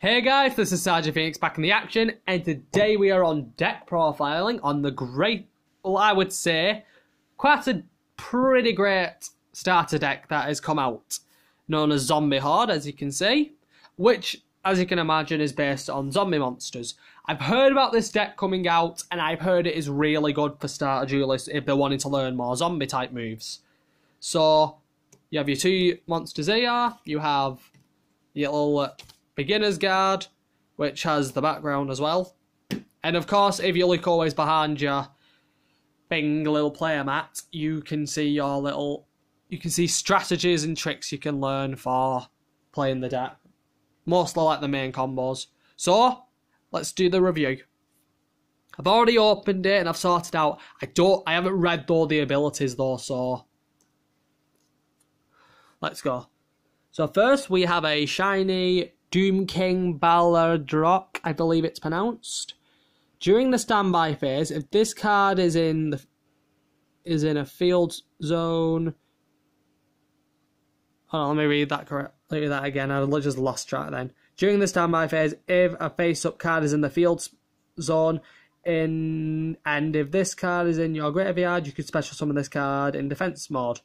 Hey guys, this is Sergeant Phoenix back in the action, and today we are on deck profiling on the great, well I would say, quite a pretty great starter deck that has come out, known as Zombie Horde, as you can see, which, as you can imagine, is based on zombie monsters. I've heard about this deck coming out, and I've heard it is really good for starter duelists if they're wanting to learn more zombie type moves. So, you have your two monsters here, you have your little beginner's guard, which has the background as well. And of course, if you look always behind your bing little player mat, you can see strategies and tricks you can learn for playing the deck. Mostly like the main combos. So, let's do the review. I've already opened it and I've sorted out. I haven't read all the abilities though, so let's go. So first we have a shiny Doom King Ballardrock, I believe it's pronounced. During the standby phase, if this card is in a field zone. Hold on, let me read that correct. Let me read that again. I just lost track then. During the standby phase, if a face-up card is in the field zone, and if this card is in your graveyard, you can special summon this card in defense mode.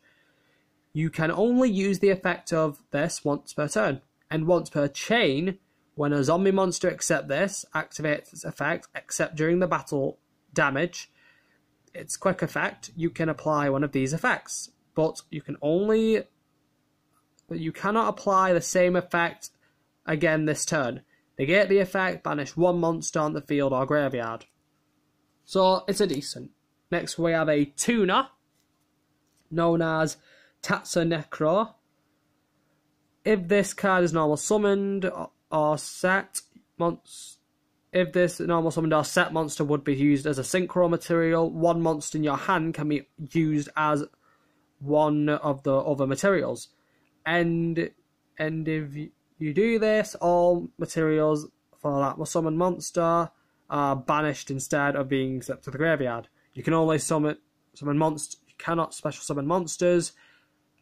You can only use the effect of this once per turn, and once per chain. When a zombie monster activates its effect, except during the battle damage, its quick effect, you can apply one of these effects. But you cannot apply the same effect again this turn. Negate the effect, banish one monster on the field or graveyard. So it's a decent. Next we have a tuner, known as Tatsunecro. If this card is normal summoned or set, if this normal summoned or set monster would be used as a synchro material, one monster in your hand can be used as one of the other materials. And if you do this, all materials for that summoned monster are banished instead of being sent to the graveyard. You can only summon monsters. You cannot special summon monsters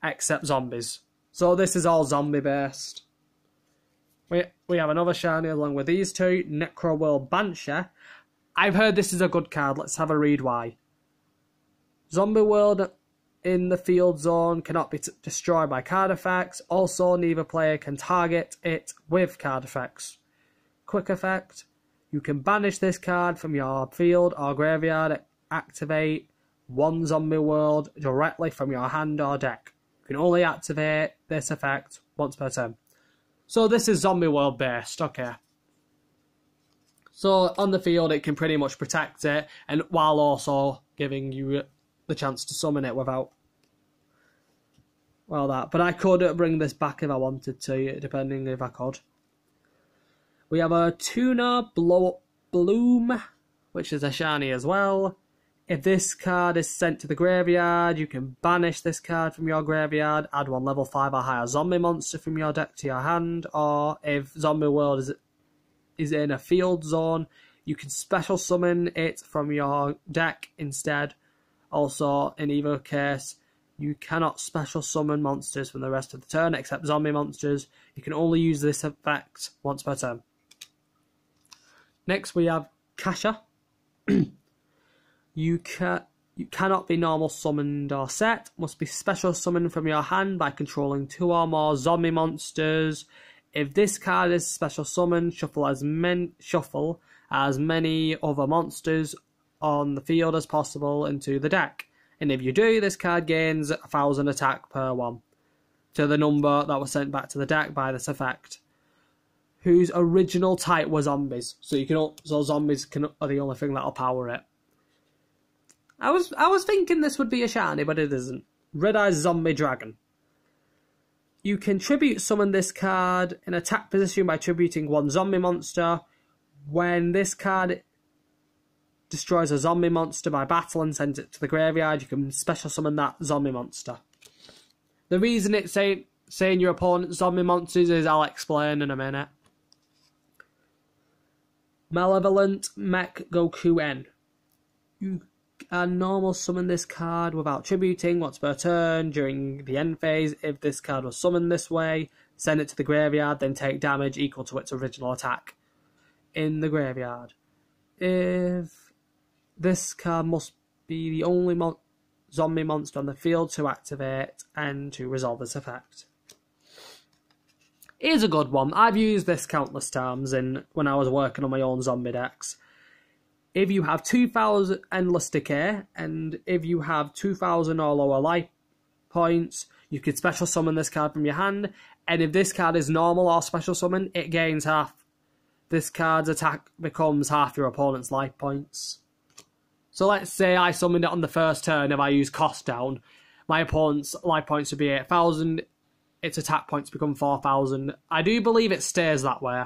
except zombies. So this is all zombie based. We have another shiny along with these two, Necro World Banshee. I've heard this is a good card. Let's have a read why. Zombie World in the field zone cannot be destroyed by card effects. Also, neither player can target it with card effects. Quick effect. You can banish this card from your field or graveyard. Activate one Zombie World directly from your hand or deck. You can only activate this effect once per turn. So this is Zombie World based, okay. So on the field it can pretty much protect it, and while also giving you the chance to summon it without that. But I could bring this back if I wanted to, depending if I could. We have a Tuner Bloom, which is a shiny as well. If this card is sent to the graveyard, you can banish this card from your graveyard, add one level 5 or higher zombie monster from your deck to your hand, or if Zombie World is in a field zone, you can special summon it from your deck instead. Also, in either case, you cannot special summon monsters from the rest of the turn except zombie monsters. You can only use this effect once per turn. Next we have Kasha. You cannot be normal summoned or set. Must be special summoned from your hand by controlling 2 or more zombie monsters. If this card is special summoned, shuffle as many other monsters on the field as possible into the deck. And if you do, this card gains 1,000 attack per one to the number that was sent back to the deck by this effect, whose original type were zombies. So zombies are the only thing that'll power it. I was thinking this would be a shiny, but it isn't. Red Eyes Zombie Dragon. You can tribute summon this card in attack position by tributing one zombie monster. When this card destroys a zombie monster by battle and sends it to the graveyard, you can special summon that zombie monster. The reason it's saying your opponent's zombie monsters is I'll explain in a minute. Malevolent Mech Goku N. You can normal summon this card without tributing once per turn during the end phase. If this card was summoned this way, send it to the graveyard, then take damage equal to its original attack in the graveyard. If this card must be the only zombie monster on the field to activate and to resolve this effect. Here's a good one. I've used this countless times when I was working on my own zombie decks. If you have 2,000 Endless Decay, and if you have 2,000 or lower life points, you can special summon this card from your hand, and if this card is normal or special summon, it gains half. This card's attack becomes half your opponent's life points. So let's say I summoned it on the first turn. If I use cost down, my opponent's life points would be 8,000, its attack points become 4,000. I do believe it stays that way.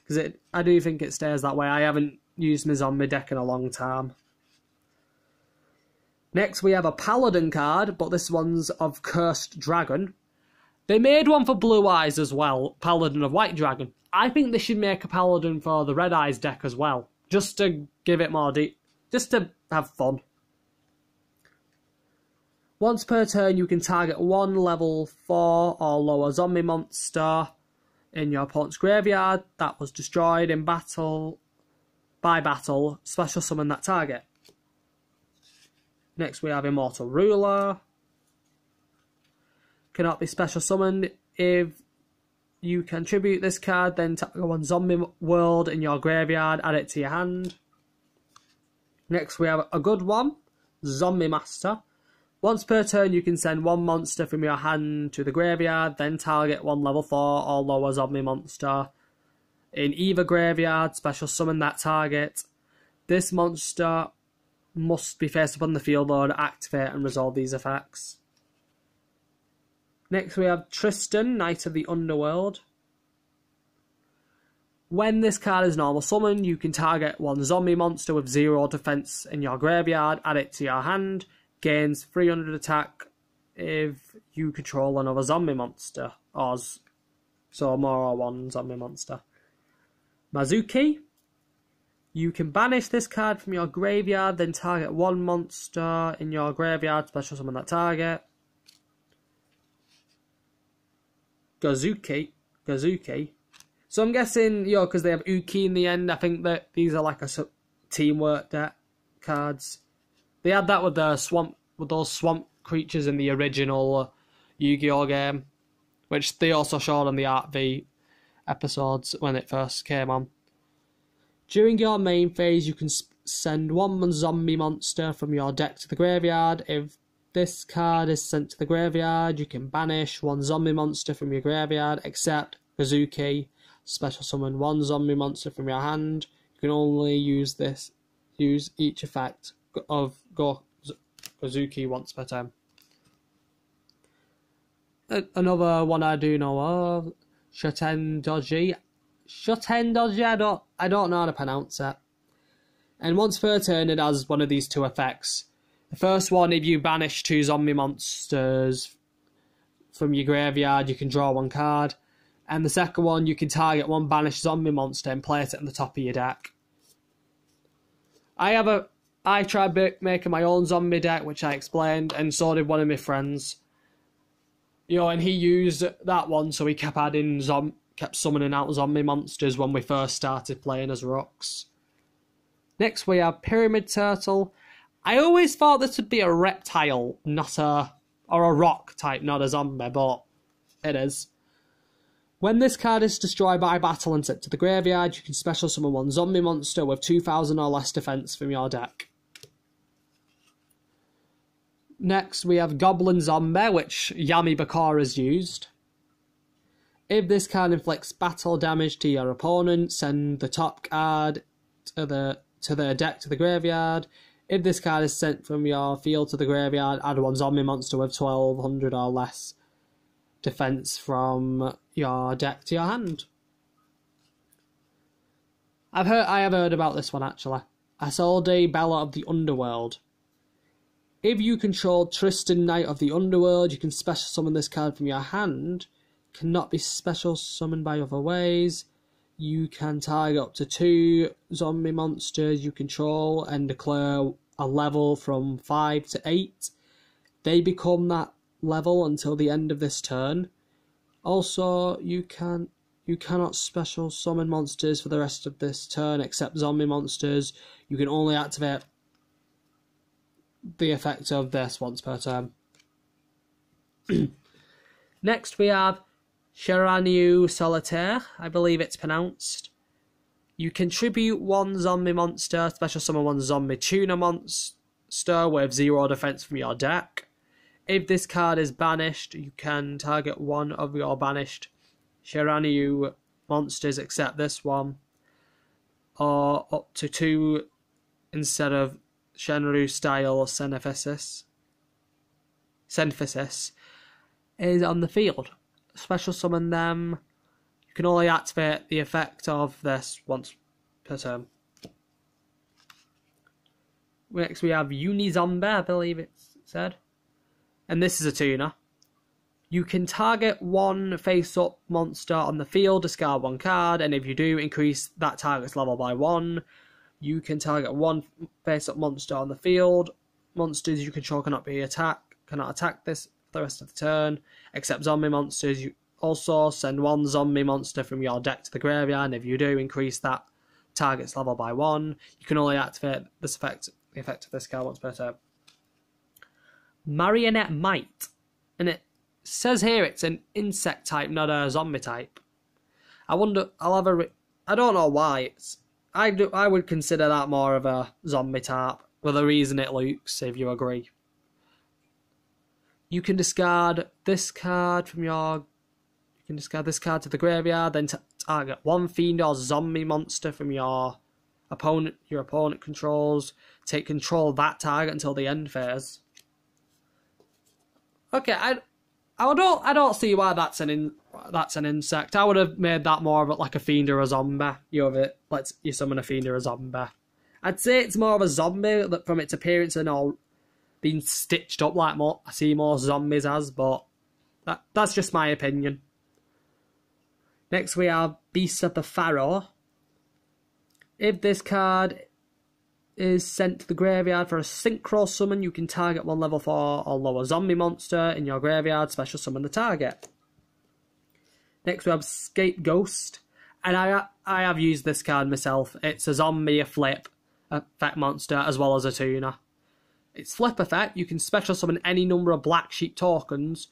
Because I do think it stays that way. I haven't used my zombie deck in a long time. Next we have a Paladin card, but this one's of Cursed Dragon. They made one for Blue Eyes as well, Paladin of White Dragon. I think they should make a Paladin for the Red Eyes deck as well, just to give it more just to have fun. Once per turn, you can target one level 4 or lower zombie monster in your opponent's graveyard that was destroyed in battle. By battle, special summon that target. Next we have Immortal Ruler. Cannot be special summoned. If you contribute this card, then target one zombie world in your graveyard, add it to your hand. Next we have a good one, Zombie Master. Once per turn, you can send one monster from your hand to the graveyard, then target one level 4 or lower zombie monster in either graveyard, special summon that target. This monster must be faced upon the field or activate and resolve these effects. Next we have Tristan, Knight of the Underworld. When this card is normal summon, you can target one zombie monster with 0 defense in your graveyard, add it to your hand, gains 300 attack if you control another zombie monster, so more or one zombie monster. Mazuki. You can banish this card from your graveyard, then target one monster in your graveyard, special summon that target. Gozuki. So I'm guessing, because they have Uki in the end, I think that these are like a teamwork deck cards. They had that with those swamp creatures in the original Yu-Gi-Oh game, which they also showed on the Art V episodes when it first came on. During your main phase, you can send one zombie monster from your deck to the graveyard. If this card is sent to the graveyard, you can banish one zombie monster from your graveyard, except Kazuki. Special summon one zombie monster from your hand. You can only use each effect of Kazuki once per turn. Another one I do know of, Shotendoji. I don't know how to pronounce it. And once per turn, it has one of these two effects. The first one, if you banish 2 zombie monsters from your graveyard, you can draw 1 card. And the second one, you can target one banished zombie monster and place it on the top of your deck. I tried making my own zombie deck, which I explained, and so did one of my friends. And he used that one, so he kept kept summoning out zombie monsters when we first started playing as rooks. Next we have Pyramid Turtle. I always thought this would be a reptile, or a rock type, not a zombie, but it is. When this card is destroyed by battle and sent to the graveyard, you can special summon one zombie monster with 2,000 or less defense from your deck. Next we have Goblin Zombie, which Yami Bakura's used. If this card inflicts battle damage to your opponent, send the top card to their deck to the graveyard. If this card is sent from your field to the graveyard, add one zombie monster with 1,200 or less defense from your deck to your hand. I have heard about this one actually. Isolde, Bella of the Underworld. If you control Tristan, Knight of the Underworld, you can special summon this card from your hand. Cannot be special summoned by other ways. You can target up to 2 zombie monsters you control and declare a level from 5 to 8. They become that level until the end of this turn. Also, you cannot special summon monsters for the rest of this turn except zombie monsters. You can only activate the effect of this once per turn. Next we have Cheraniu Solitaire, I believe it's pronounced. You contribute one zombie monster, special summon one zombie tuna monster with 0 defense from your deck. If this card is banished, you can target one of your banished Cheraniu monsters except this one, or up to 2 instead of Shenru style Synthesis is on the field. Special summon them. You can only activate the effect of this once per turn. Next we have Unizombie, I believe it's said. And this is a tuner. You can target one face-up monster on the field, discard one card, and if you do, increase that target's level by 1. You can target one face-up monster on the field. Monsters you control cannot attack this for the rest of the turn, except zombie monsters. You also send one zombie monster from your deck to the graveyard, and if you do, increase that target's level by 1. You can only activate this effect, the effect of this card once per turn. Marionette Mite, and it says here it's an insect type, not a zombie type. I wonder. I don't know why. I would consider that more of a zombie type, with the reason it looks, if you agree. You can discard this card from your. You can discard this card to the graveyard, then target one fiend or zombie monster from your opponent. Your opponent controls. Take control of that target until the end phase. Okay, I don't see why that's an insect. I would have made that more of like a fiend or a zombie. You summon a fiend or a zombie. I'd say it's more of a zombie from its appearance and all being stitched up like I see more zombies as, but that's just my opinion. Next we have Beast of the Pharaoh. If this card is sent to the graveyard for a synchro summon, you can target one level 4 or lower zombie monster in your graveyard, special summon the target. Next we have Scapegoat, and I have used this card myself. It's a zombie, a flip effect monster, as well as a tuner. Its flip effect, you can special summon any number of black sheep tokens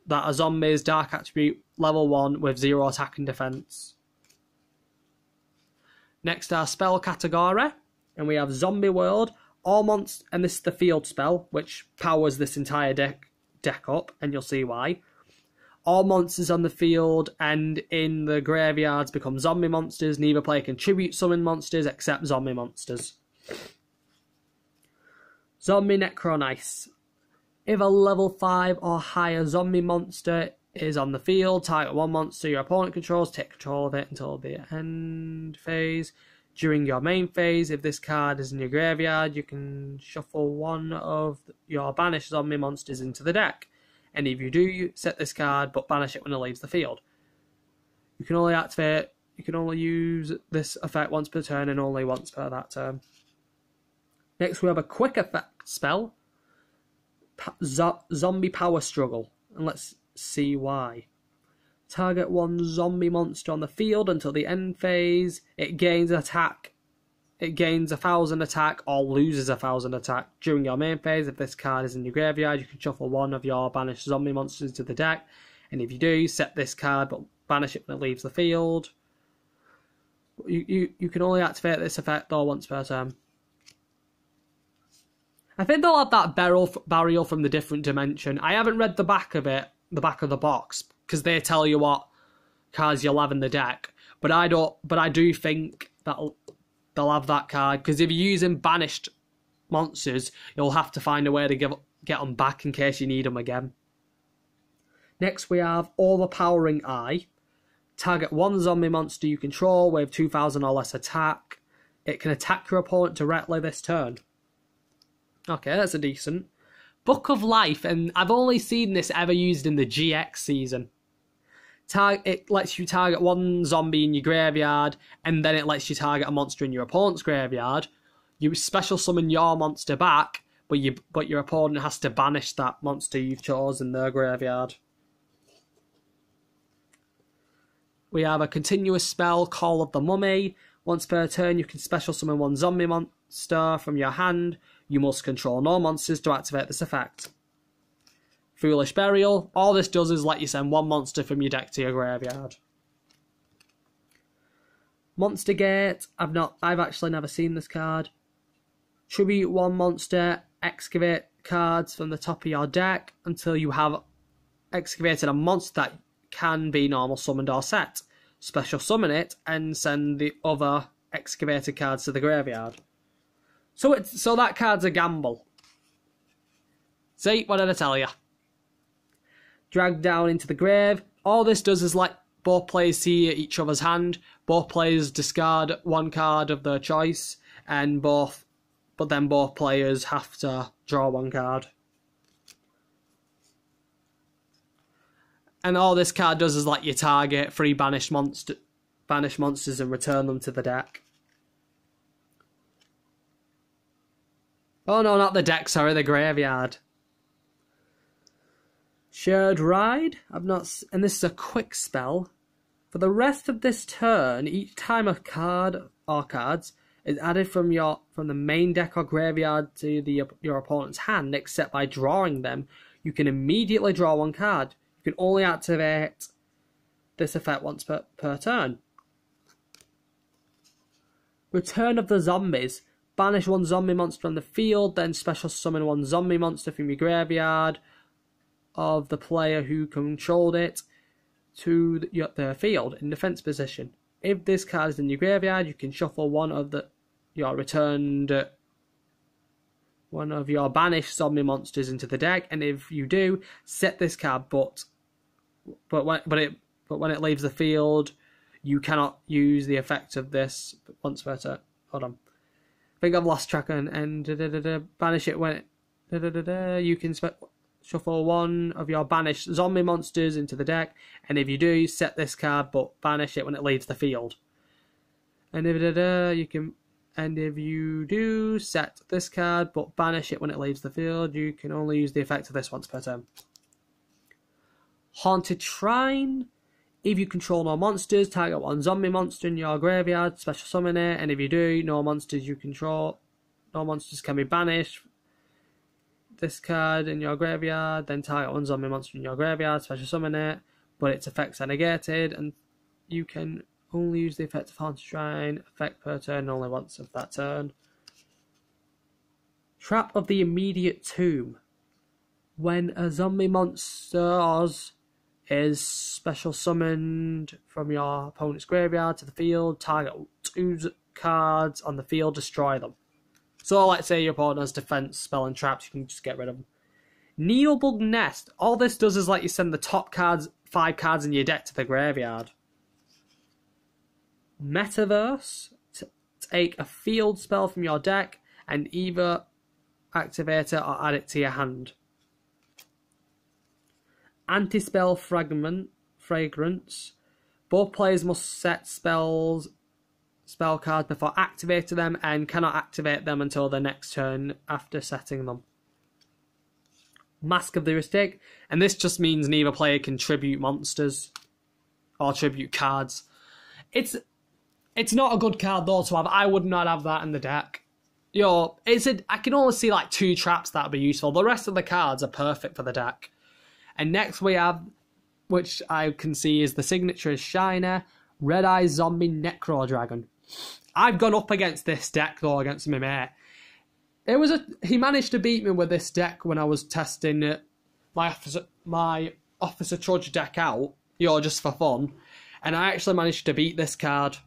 that are zombies, dark attribute, level 1 with 0 attack and defense. Next our spell category. And we have Zombie World, and this is the field spell, which powers this entire deck up, and you'll see why. All monsters on the field and in the graveyards become zombie monsters. Neither player can tribute summon monsters except zombie monsters. Zombie Necronice. If a level 5 or higher zombie monster is on the field, target one monster your opponent controls, take control of it until the end phase. During your main phase, if this card is in your graveyard, you can shuffle one of your banished zombie monsters into the deck. And if you do, set this card, but banish it when it leaves the field. You can only use this effect once per turn and only once per that turn. Next we have a quick effect spell, Zombie Power Struggle. And let's see why. Target one zombie monster on the field until the end phase. It gains attack. It gains 1,000 attack or loses 1,000 attack during your main phase. If this card is in your graveyard, you can shuffle one of your banished zombie monsters to the deck. And if you do, set this card but banish it when it leaves the field. You can only activate this effect though once per turn. I think they'll have that burial from the different dimension. I haven't read the back of it, the back of the box, because they tell you what cards you'll have in the deck. But I do think that they'll have that card, because if you're using banished monsters, you'll have to find a way to get them back in case you need them again. Next we have Overpowering Eye. Target one zombie monster you control with 2,000 or less attack. It can attack your opponent directly this turn. Okay, that's a decent. Book of Life, and I've only seen this ever used in the GX season. It lets you target one zombie in your graveyard, and then it lets you target a monster in your opponent's graveyard. You special summon your monster back, but your opponent has to banish that monster you've chosen in their graveyard. we have a continuous spell, Call of the Mummy. Once per turn, you can special summon one zombie monster from your hand. You must control no monsters to activate this effect. Foolish Burial. All this does is let you send one monster from your deck to your graveyard. Monster Gate. I've actually never seen this card. Tribute one monster. Excavate cards from the top of your deck until you have excavated a monster that can be normal summoned or set. Special summon it and send the other excavated cards to the graveyard. So that card's a gamble. See, what did I tell you? Drag down into the grave. All this does is let both players see each other's hand. Both players discard one card of their choice, but then both players have to draw one card. And all this card does is let you target 3 banished monsters and return them to the deck. Oh no, not the deck, sorry, the graveyard. Shared Ride. And this is a quick spell. For the rest of this turn, each time a card or cards is added from the main deck or graveyard to your opponent's hand, except by drawing them, you can immediately draw one card. You can only activate this effect once per turn. Return of the Zombies. Banish one zombie monster from the field, then special summon one zombie monster from your graveyard of the player who controlled it to their field in defense position. If this card is in your graveyard, you can shuffle one of your banished zombie monsters into the deck, and if you do, set this card. But when it leaves the field, you cannot use the effect of this once per turn. Hold on, I think I've lost track and banish it when you can shuffle one of your banished zombie monsters into the deck, and if you do, set this card but banish it when it leaves the field. And if you do set this card but banish it when it leaves the field, you can only use the effect of this once per turn. Haunted Shrine. If you control no monsters, target one zombie monster in your graveyard, special summon it, and if you do, no monsters can be banished. This card in your graveyard, then target one zombie monster in your graveyard, special summon it, but its effects are negated, and you can only use the effect of Haunted Shrine effect per turn, only once of that turn. Trap of the Immediate Tomb. When a zombie monster is special summoned from your opponent's graveyard to the field, target 2 cards on the field, destroy them. So let's say your opponent has defense, spell and traps, you can just get rid of them. Neobug Nest. All this does is let you send the top 5 cards in your deck to the graveyard. Metaverse. Take a field spell from your deck and either activate it or add it to your hand. Anti-spell Fragrance. Both players must set spell cards before activating them and cannot activate them until the next turn after setting them. Mask of the Heuristic. And this just means neither player can tribute monsters or tribute cards. It's not a good card though to have. I would not have that in the deck. I can only see like 2 traps that would be useful. The rest of the cards are perfect for the deck. And next we have, which I can see is the signature is Shiner, Red Eye Zombie Necro Dragon. I've gone up against this deck though, against my mate. He managed to beat me with this deck when I was testing my Officer Trudge deck out, just for fun. And I actually managed to beat this card.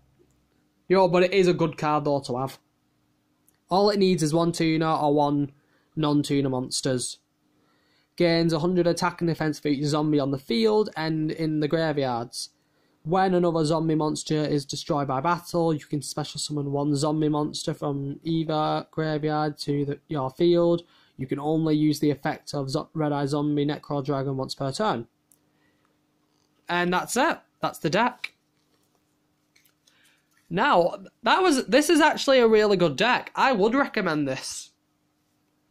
But it is a good card though to have. All it needs is 1 tuner or 1 non-tuner monsters. Gains 100 attack and defense for each zombie on the field and in the graveyards. When another zombie monster is destroyed by battle, you can special summon 1 zombie monster from either graveyard to your field. You can only use the effect of Red Eye Zombie Necro Dragon once per turn. And that's it. That's the deck. Now, this is actually a really good deck. I would recommend this.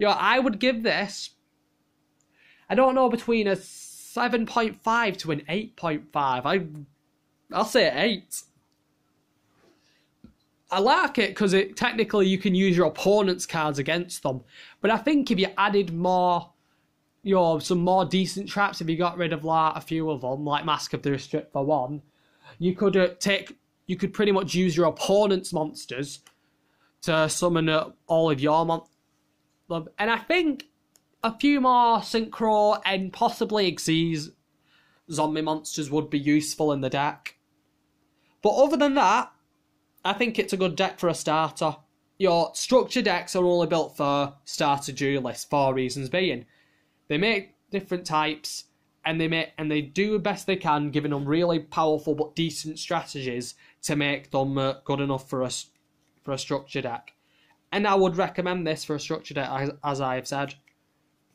I would give this, I don't know, between a 7.5 to an 8.5. I'll say 8. I like it because technically you can use your opponent's cards against them. But I think if you added more, some more decent traps, if you got rid of like a few of them, like Mask of the Restrict for one, you could pretty much use your opponent's monsters to summon all of your monsters. And I think a few more Synchro and possibly Xyz zombie monsters would be useful in the deck. But other than that, I think it's a good deck for a starter. Your structure decks are only built for starter duelists, for reasons being. They make different types, and they do the best they can, giving them really powerful but decent strategies to make them good enough for a structure deck. And I would recommend this for a structure deck, as I have said.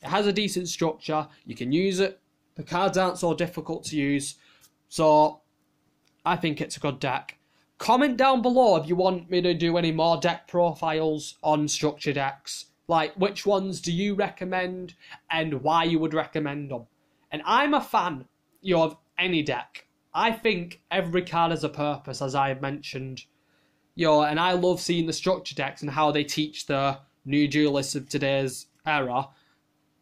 It has a decent structure, you can use it, the cards aren't so difficult to use, so I think it's a good deck. Comment down below if you want me to do any more deck profiles on structure decks. Like, which ones do you recommend and why you would recommend them. And I'm a fan of any deck. I think every card has a purpose, as I have mentioned. And I love seeing the structure decks and how they teach the new duelists of today's era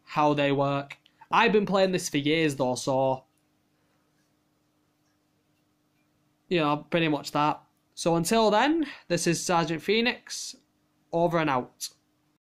how they work. I've been playing this for years though, so pretty much that. So until then, this is Sergeant Phoenix, over and out.